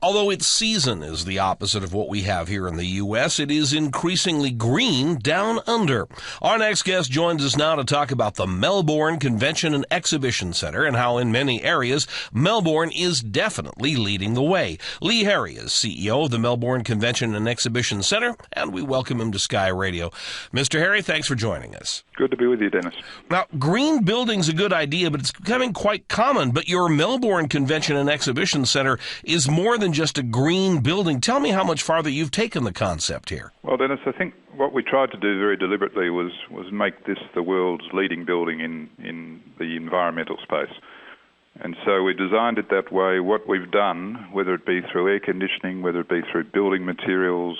Although its season is the opposite of what we have here in the U.S., it is increasingly green down under. Our next guest joins us now to talk about the Melbourne Convention and Exhibition Center and how in many areas Melbourne is definitely leading the way. Lee Harry is CEO of the Melbourne Convention and Exhibition Center, and we welcome him to Sky Radio. Mr. Harry, thanks for joining us. Good to be with you, Dennis. Now, green building's a good idea, but it's becoming quite common. But your Melbourne Convention and Exhibition Center is more than just a green building. Tell me how much farther you've taken the concept here. Well, Dennis, I think what we tried to do very deliberately was make this the world's leading building in the environmental space. And so we designed it that way. What we've done, whether it be through air conditioning, whether it be through building materials,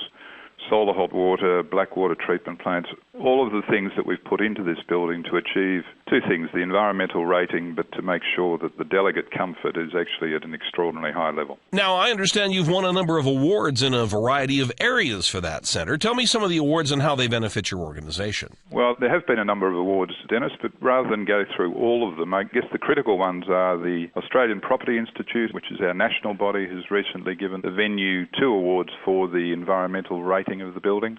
solar hot water, black water treatment plants, all of the things that we've put into this building to achieve two things, the environmental rating, but to make sure that the delegate comfort is actually at an extraordinarily high level. Now, I understand you've won a number of awards in a variety of areas for that center. Tell me some of the awards and how they benefit your organization. Well, there have been a number of awards, Dennis, but rather than go through all of them, I guess the critical ones are the Australian Property Institute, which is our national body, has recently given the venue 2 awards for the environmental rating of the building.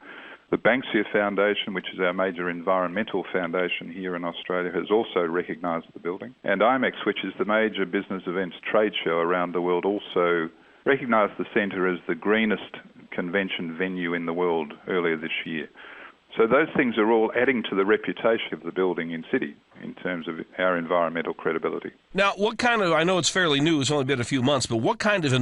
The Banksia Foundation, which is our major environmental foundation here in Australia, has also recognised the building. And IMEX, which is the major business events trade show around the world, also recognised the centre as the greenest convention venue in the world earlier this year. So those things are all adding to the reputation of the building in Sydney in terms of our environmental credibility. Now, what kind of, I know it's fairly new, it's only been a few months, but what kind of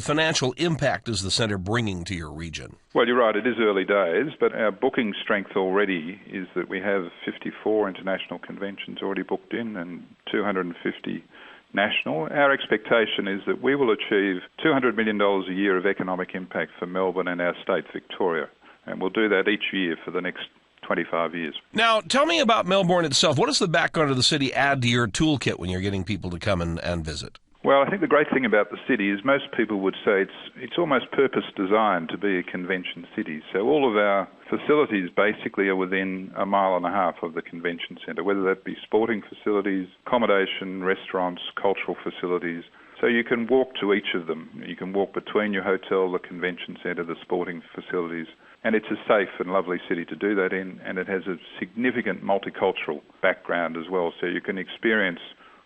financial impact is the centre bringing to your region? Well, you're right, it is early days, but our booking strength already is that we have 54 international conventions already booked in and 250 national. Our expectation is that we will achieve $200 million a year of economic impact for Melbourne and our state, Victoria. And we'll do that each year for the next 25 years. Now, tell me about Melbourne itself. What does the background of the city add to your toolkit when you're getting people to come and visit? Well, I think the great thing about the city is most people would say it's almost purpose designed to be a convention city. So all of our facilities basically are within a mile and a half of the convention centre, whether that be sporting facilities, accommodation, restaurants, cultural facilities. So you can walk to each of them. You can walk between your hotel, the convention centre, the sporting facilities. And it's a safe and lovely city to do that in, and it has a significant multicultural background as well. So you can experience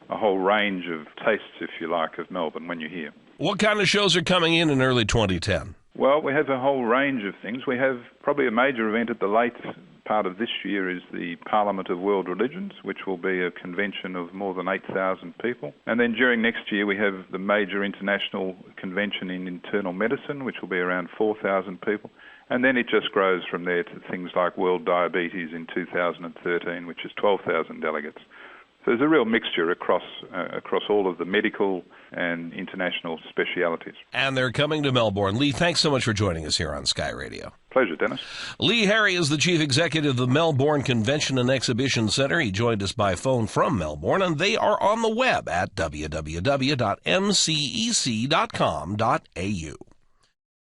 a whole range of tastes, if you like, of Melbourne when you're here. What kind of shows are coming in early 2010? Well, we have a whole range of things. We have probably a major event at the late part of this year is the Parliament of World Religions, which will be a convention of more than 8,000 people. And then during next year, we have the major international convention in internal medicine, which will be around 4,000 people. And then it just grows from there to things like World Diabetes in 2013, which is 12,000 delegates. So there's a real mixture across all of the medical and international specialities. And they're coming to Melbourne. Lee, thanks so much for joining us here on Sky Radio. Pleasure, Dennis. Lee Harry is the Chief Executive of the Melbourne Convention and Exhibition Center. He joined us by phone from Melbourne, and they are on the web at www.mcec.com.au.